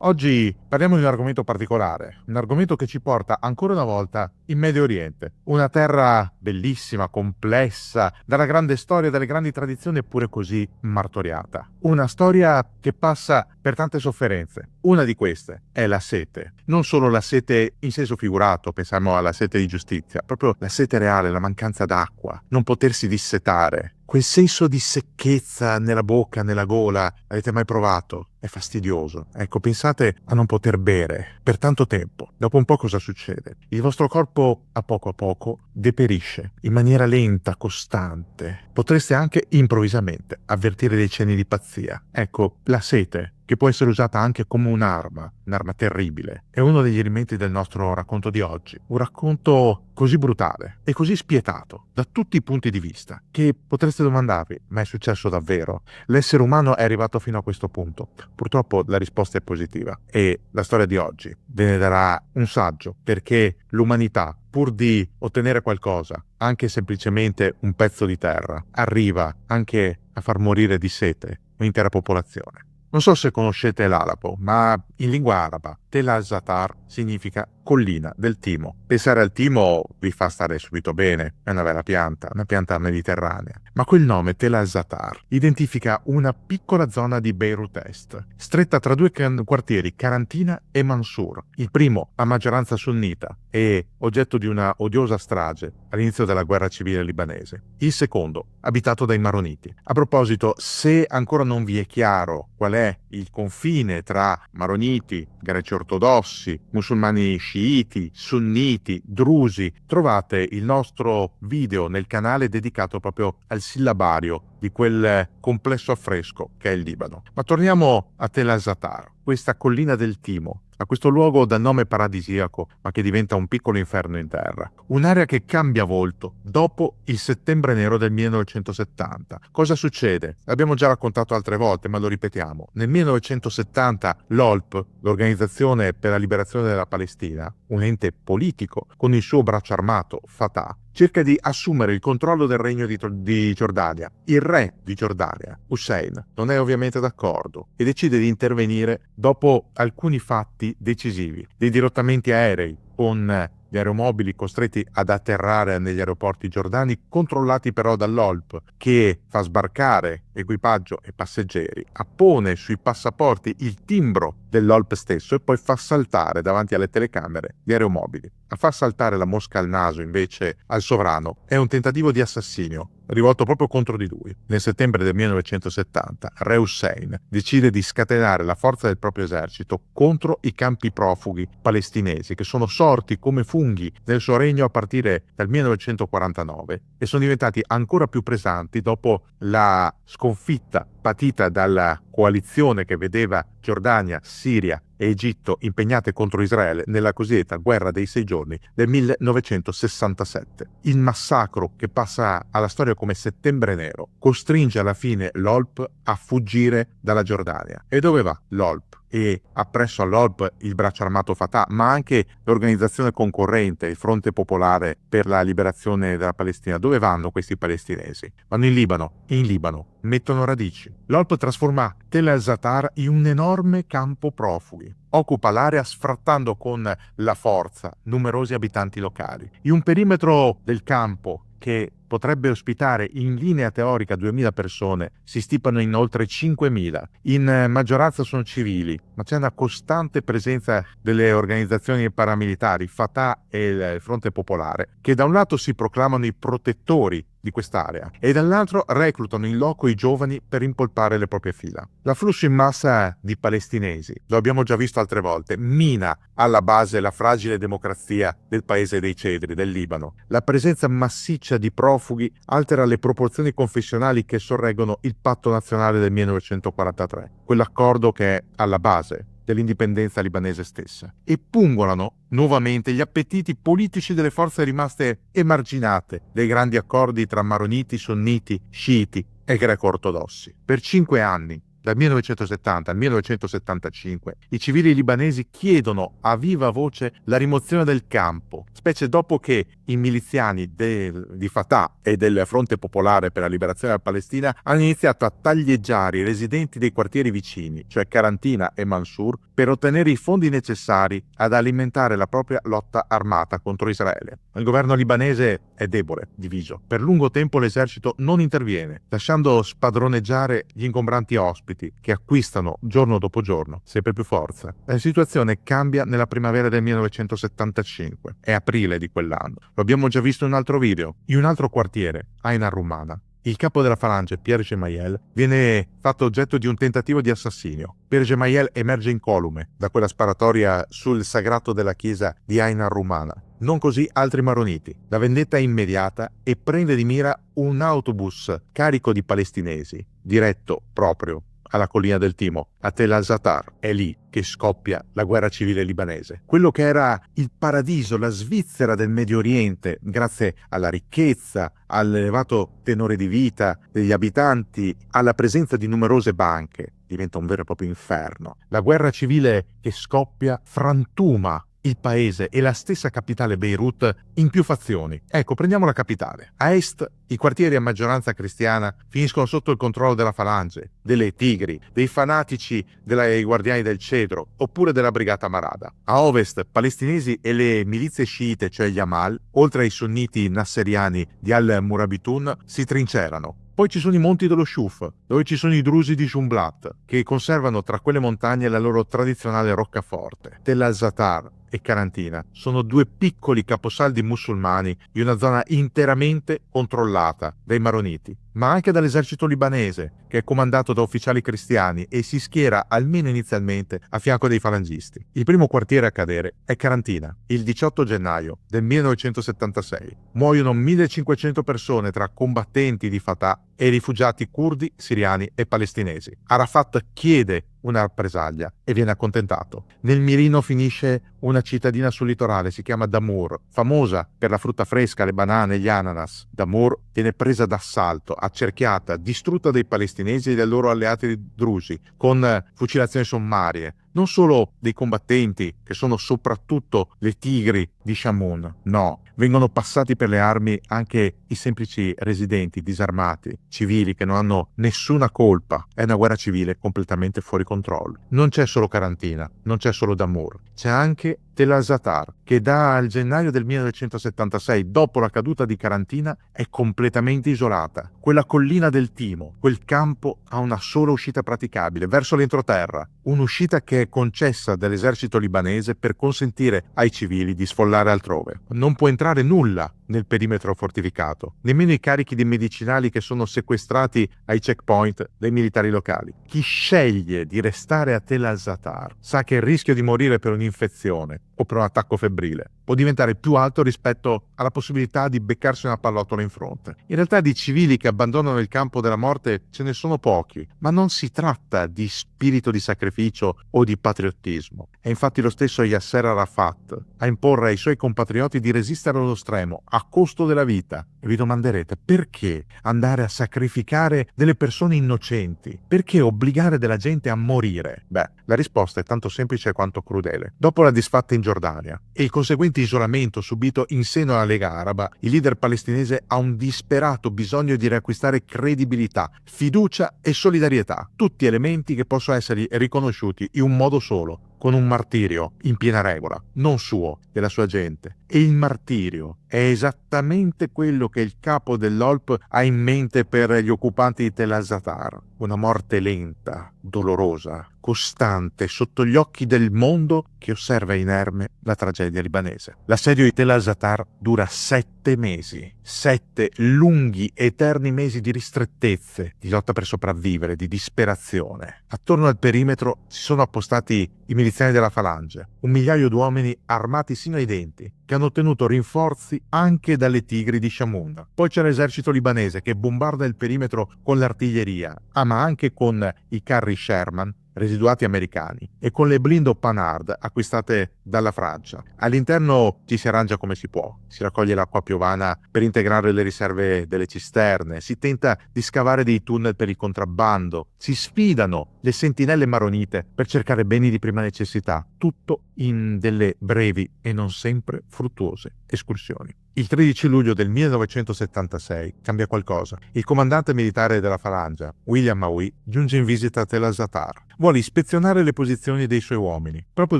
Oggi parliamo di un argomento particolare, un argomento che ci porta ancora una volta in Medio Oriente, una terra bellissima, complessa, dalla grande storia, dalle grandi tradizioni eppure così martoriata. Una storia che passa per tante sofferenze. Una di queste è la sete. Non solo la sete in senso figurato, pensiamo alla sete di giustizia, proprio la sete reale, la mancanza d'acqua, non potersi dissetare. Quel senso di secchezza nella bocca, nella gola, avete mai provato? È fastidioso. Ecco, pensate a non poter bere per tanto tempo. Dopo un po' cosa succede? Il vostro corpo a poco deperisce in maniera lenta, costante. Potreste anche improvvisamente avvertire dei cenni di pazzia. Ecco, la sete, che può essere usata anche come un'arma terribile, è uno degli elementi del nostro racconto di oggi. Un racconto così brutale e così spietato da tutti i punti di vista che potreste domandarvi: ma è successo davvero? L'essere umano è arrivato fino a questo punto? Purtroppo la risposta è positiva e la storia di oggi ve ne darà un saggio, perché l'umanità, pur di ottenere qualcosa, anche semplicemente un pezzo di terra, arriva anche a far morire di sete un'intera popolazione. Non so se conoscete l'Alabo, ma in lingua araba Tel al-Zatar significa collina del timo. Pensare al timo vi fa stare subito bene, è una bella pianta, una pianta mediterranea. Ma quel nome Tel al-Zatar identifica una piccola zona di Beirut Est, stretta tra due quartieri, Carantina e Mansour. Il primo a maggioranza sunnita e oggetto di una odiosa strage all'inizio della guerra civile libanese. Il secondo, abitato dai Maroniti. A proposito, se ancora non vi è chiaro qual è il confine tra Maroniti, greci ortodossi, musulmani sciiti, sunniti, drusi, trovate il nostro video nel canale dedicato proprio al sillabario di quel complesso affresco che è il Libano. Ma torniamo a Tel al-Zatar, questa collina del Timo, a questo luogo dal nome paradisiaco, ma che diventa un piccolo inferno in terra. Un'area che cambia volto dopo il settembre nero del 1970. Cosa succede? L'abbiamo già raccontato altre volte, ma lo ripetiamo. Nel 1970 l'OLP, l'Organizzazione per la Liberazione della Palestina, un ente politico con il suo braccio armato, Fatah, cerca di assumere il controllo del regno di Giordania. Il re di Giordania, Hussein, non è ovviamente d'accordo e decide di intervenire dopo alcuni fatti decisivi, dei dirottamenti aerei con gli aeromobili costretti ad atterrare negli aeroporti giordani, controllati però dall'OLP, che fa sbarcare equipaggio e passeggeri, appone sui passaporti il timbro dell'OLP stesso e poi fa saltare davanti alle telecamere gli aeromobili. A far saltare la mosca al naso invece al sovrano è un tentativo di assassinio rivolto proprio contro di lui. Nel settembre del 1970 Re Hussein decide di scatenare la forza del proprio esercito contro i campi profughi palestinesi che sono sorti come funghi nel suo regno a partire dal 1949 e sono diventati ancora più pesanti dopo la sconfitta patita dalla coalizione che vedeva Giordania, Siria e Egitto impegnate contro Israele nella cosiddetta guerra dei 6 giorni del 1967. Il massacro, che passa alla storia come Settembre Nero, costringe alla fine l'OLP a fuggire dalla Giordania. E dove va l'OLP? E appresso all'OLP il braccio armato Fatah, ma anche l'organizzazione concorrente, il Fronte Popolare per la Liberazione della Palestina. Dove vanno questi palestinesi? Vanno in Libano. In Libano mettono radici. L'OLP trasforma Tel al-Zatar in un enorme campo profughi. Occupa l'area sfrattando con la forza numerosi abitanti locali. In un perimetro del campo che potrebbe ospitare in linea teorica 2.000 persone, si stipano in oltre 5.000. In maggioranza sono civili, ma c'è una costante presenza delle organizzazioni paramilitari, Fatah e il Fronte Popolare, che da un lato si proclamano i protettori di quest'area e dall'altro reclutano in loco i giovani per impolpare le proprie fila. L'afflusso in massa di palestinesi, lo abbiamo già visto altre volte, mina alla base la fragile democrazia del paese dei cedri, del Libano. La presenza massiccia di profughi altera le proporzioni confessionali che sorreggono il patto nazionale del 1943, quell'accordo che è alla base dell'indipendenza libanese stessa, e pungolano nuovamente gli appetiti politici delle forze rimaste emarginate dai grandi accordi tra maroniti, sunniti, sciiti e greco-ortodossi. Per 5 anni Dal 1970 al 1975 i civili libanesi chiedono a viva voce la rimozione del campo, specie dopo che i miliziani di Fatah e del Fronte Popolare per la Liberazione della Palestina hanno iniziato a taglieggiare i residenti dei quartieri vicini, cioè Karantina e Mansour, per ottenere i fondi necessari ad alimentare la propria lotta armata contro Israele. Il governo libanese è debole, diviso. Per lungo tempo l'esercito non interviene, lasciando spadroneggiare gli ingombranti ospiti che acquistano giorno dopo giorno sempre più forza. La situazione cambia nella primavera del 1975, è aprile di quell'anno. Lo abbiamo già visto in un altro video. In un altro quartiere, Ain al-Rumana, il capo della falange, Pierre Gemayel, viene fatto oggetto di un tentativo di assassinio. Pierre Gemayel emerge incolume da quella sparatoria sul sagrato della chiesa di Ain al-Rumana. Non così altri maroniti. La vendetta è immediata e prende di mira un autobus carico di palestinesi, diretto proprio alla collina del Timo, a Tel al-Zatar. È lì che scoppia la guerra civile libanese. Quello che era il paradiso, la Svizzera del Medio Oriente, grazie alla ricchezza, all'elevato tenore di vita degli abitanti, alla presenza di numerose banche, diventa un vero e proprio inferno. La guerra civile che scoppia frantuma il paese e la stessa capitale Beirut in più fazioni. Ecco, prendiamo la capitale. A est i quartieri a maggioranza cristiana finiscono sotto il controllo della falange, delle Tigri, dei fanatici dei Guardiani del Cedro oppure della Brigata Marada. A ovest palestinesi e le milizie sciite, cioè gli Amal, oltre ai sunniti nasseriani di al-Murabitun, si trincerano. Poi ci sono i monti dello Shuf, dove ci sono i drusi di Jumblat, che conservano tra quelle montagne la loro tradizionale roccaforte. Tel al-Zatar e Karantina sono due piccoli caposaldi musulmani di una zona interamente controllata dai maroniti, ma anche dall'esercito libanese, che è comandato da ufficiali cristiani e si schiera, almeno inizialmente, a fianco dei falangisti. Il primo quartiere a cadere è Karantina, il 18 gennaio del 1976. Muoiono 1500 persone tra combattenti di Fatah e rifugiati curdi, siriani e palestinesi. Arafat chiede una rappresaglia e viene accontentato. Nel mirino finisce una cittadina sul litorale, si chiama Damour, famosa per la frutta fresca, le banane, gli ananas. Damour viene presa d'assalto, accerchiata, distrutta dai palestinesi e dai loro alleati drusi, con fucilazioni sommarie. Non solo dei combattenti, che sono soprattutto le Tigri di Shamoun, no, vengono passati per le armi anche i semplici residenti, disarmati, civili che non hanno nessuna colpa. È una guerra civile completamente fuori controllo. Non c'è solo Karantina, non c'è solo Damour, c'è anche Tel al-Zatar, che dal gennaio del 1976, dopo la caduta di Karantina, è completamente isolata. Quella collina del Timo, quel campo ha una sola uscita praticabile, verso l'entroterra, un'uscita che è concessa dall'esercito libanese per consentire ai civili di sfollare altrove. Non può entrare nulla nel perimetro fortificato, nemmeno i carichi di medicinali che sono sequestrati ai checkpoint dai militari locali. Chi sceglie di restare a Tel al-Zatar sa che il rischio di morire per un'infezione o per un attacco febbrile può diventare più alto rispetto alla possibilità di beccarsi una pallottola in fronte. In realtà di civili che abbandonano il campo della morte ce ne sono pochi, ma non si tratta di spirito di sacrificio o di patriottismo. È infatti lo stesso Yasser Arafat a imporre ai suoi compatrioti di resistere allo stremo, a costo della vita. E vi domanderete, perché andare a sacrificare delle persone innocenti? Perché obbligare della gente a morire? Beh, la risposta è tanto semplice quanto crudele. Dopo la disfatta in Giordania e il conseguente isolamento subito in seno alla Lega Araba, il leader palestinese ha un disperato bisogno di riacquistare credibilità, fiducia e solidarietà, tutti elementi che possono essere riconosciuti in un modo solo, con un martirio in piena regola, non suo, della sua gente. E il martirio è esattamente quello che il capo dell'OLP ha in mente per gli occupanti di Tel al-Zatar. Una morte lenta, dolorosa, costante, sotto gli occhi del mondo che osserva inerme la tragedia libanese. L'assedio di Tel al-Zatar dura 7 mesi. 7 lunghi, eterni mesi di ristrettezze, di lotta per sopravvivere, di disperazione. Attorno al perimetro si sono appostati i miliziani della falange, 1 migliaio di uomini armati sino ai denti, che hanno ottenuto rinforzi anche dalle Tigri di Shamoun. Poi c'è l'esercito libanese che bombarda il perimetro con l'artiglieria, ma anche con i carri Sherman residuati americani e con le blindo Panhard acquistate dalla Francia. All'interno ci si arrangia come si può, si raccoglie l'acqua piovana per integrare le riserve delle cisterne, si tenta di scavare dei tunnel per il contrabbando, si sfidano le sentinelle maronite per cercare beni di prima necessità, tutto in delle brevi e non sempre fruttuose escursioni. Il 13 luglio del 1976 cambia qualcosa. Il comandante militare della Falangia, William Maui, giunge in visita a Tel al-Zatar. Vuole ispezionare le posizioni dei suoi uomini. Proprio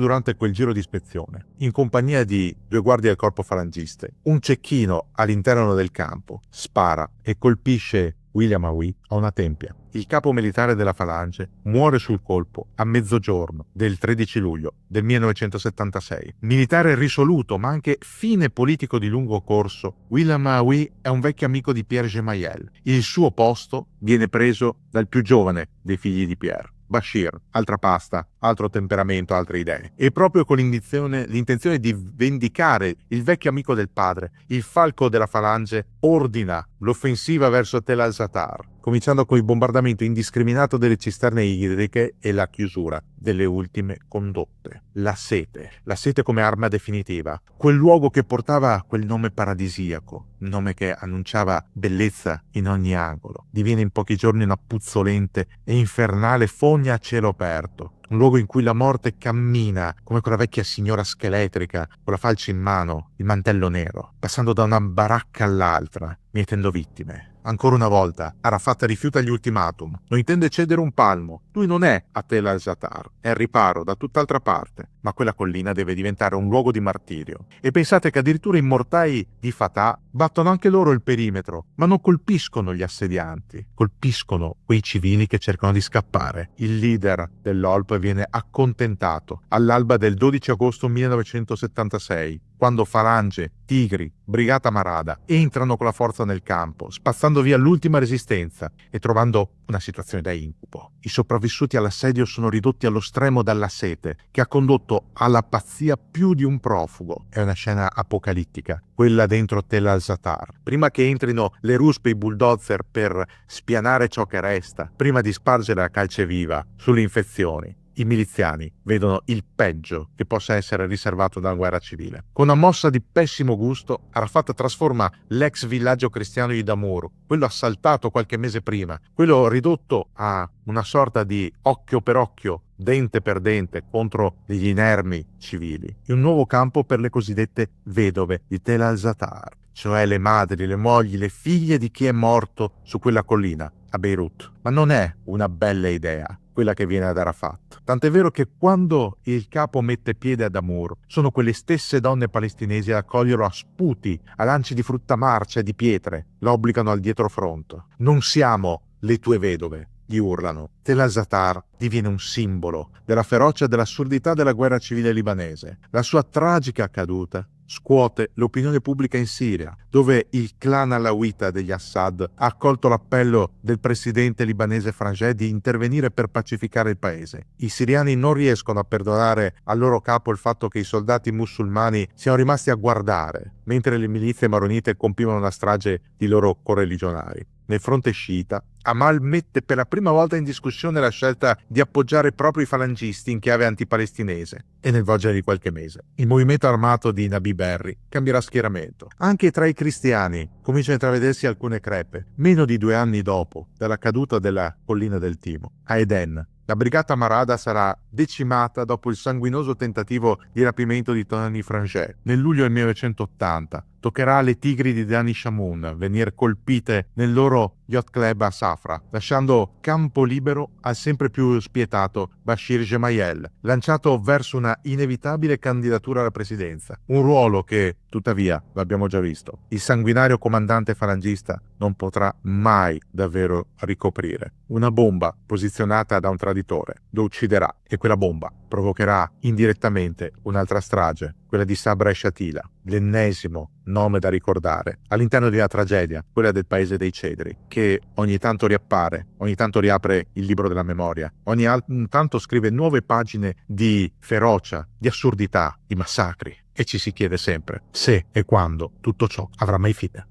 durante quel giro di ispezione, in compagnia di 2 guardie del corpo falangiste, un cecchino all'interno del campo spara e colpisce William Maui a una tempia. Il capo militare della Falange muore sul colpo a mezzogiorno del 13 luglio del 1976. Militare risoluto ma anche fine politico di lungo corso, William Maui è un vecchio amico di Pierre Gemayel. Il suo posto viene preso dal più giovane dei figli di Pierre, Bashir, altra pasta, altro temperamento, altre idee. E proprio con l'intenzione di vendicare il vecchio amico del padre, il falco della Falange ordina l'offensiva verso Tel al-Zatar, cominciando con il bombardamento indiscriminato delle cisterne idriche e la chiusura delle ultime condotte. La sete come arma definitiva, quel luogo che portava quel nome paradisiaco, un nome che annunciava bellezza in ogni angolo, diviene in pochi giorni una puzzolente e infernale fogna a cielo aperto, un luogo in cui la morte cammina come quella vecchia signora scheletrica con la falce in mano, il mantello nero, passando da una baracca all'altra, mietendo vittime. Ancora una volta, Arafat rifiuta gli ultimatum, non intende cedere un palmo. Lui non è a Tel al-Zatar, è al riparo da tutt'altra parte, ma quella collina deve diventare un luogo di martirio. E pensate che addirittura i mortai di Fatah battono anche loro il perimetro, ma non colpiscono gli assedianti, colpiscono quei civili che cercano di scappare. Il leader dell'OLP viene accontentato all'alba del 12 agosto 1976, quando Falange, Tigri, Brigata Marada entrano con la forza nel campo, spazzando via l'ultima resistenza e trovando una situazione da incubo. I sopravvissuti all'assedio sono ridotti allo stremo dalla sete, che ha condotto alla pazzia più di un profugo. È una scena apocalittica, quella dentro Tel al-Zatar. Prima che entrino le ruspe e i bulldozer per spianare ciò che resta, prima di spargere la calce viva sulle infezioni, i miliziani vedono il peggio che possa essere riservato dalla guerra civile. Con una mossa di pessimo gusto, Arafat trasforma l'ex villaggio cristiano di Damour, quello assaltato qualche mese prima, quello ridotto a una sorta di occhio per occhio, dente per dente contro degli inermi civili, in un nuovo campo per le cosiddette vedove di Tel al-Zatar, cioè le madri, le mogli, le figlie di chi è morto su quella collina a Beirut. Ma non è una bella idea quella che viene ad Arafat. Tant'è vero che quando il capo mette piede a Damour, sono quelle stesse donne palestinesi a accoglierlo a sputi, a lanci di frutta marcia e di pietre, lo obbligano al dietrofront. Non siamo le tue vedove, gli urlano. Tel al-Zatar diviene un simbolo della ferocia e dell'assurdità della guerra civile libanese. La sua tragica caduta scuote l'opinione pubblica in Siria, dove il clan alawita degli Assad ha accolto l'appello del presidente libanese Frangé di intervenire per pacificare il paese. I siriani non riescono a perdonare al loro capo il fatto che i soldati musulmani siano rimasti a guardare, mentre le milizie maronite compivano la strage di loro correligionari. Nel fronte sciita, Amal mette per la prima volta in discussione la scelta di appoggiare proprio i falangisti in chiave antipalestinese e nel volgere di qualche mese il movimento armato di Nabi Berri cambierà schieramento. Anche tra i cristiani cominciano a intravedersi alcune crepe. Meno di 2 anni dopo, dalla caduta della collina del Timo, a Eden, la brigata Marada sarà decimata dopo il sanguinoso tentativo di rapimento di Tony Frangé. Nel luglio del 1980 toccherà alle Tigri di Dani Shamoun venire colpite nel loro yacht club a Safra, lasciando campo libero al sempre più spietato Bashir Gemayel, lanciato verso una inevitabile candidatura alla presidenza. Un ruolo che, tuttavia, l'abbiamo già visto, il sanguinario comandante falangista non potrà mai davvero ricoprire. Una bomba posizionata da un traditore lo ucciderà e quella bomba provocherà indirettamente un'altra strage, quella di Sabra e Shatila, l'ennesimo nome da ricordare all'interno di una tragedia, quella del paese dei cedri, che ogni tanto riappare, ogni tanto riapre il libro della memoria, ogni tanto scrive nuove pagine di ferocia, di assurdità, di massacri, e ci si chiede sempre se e quando tutto ciò avrà mai fine.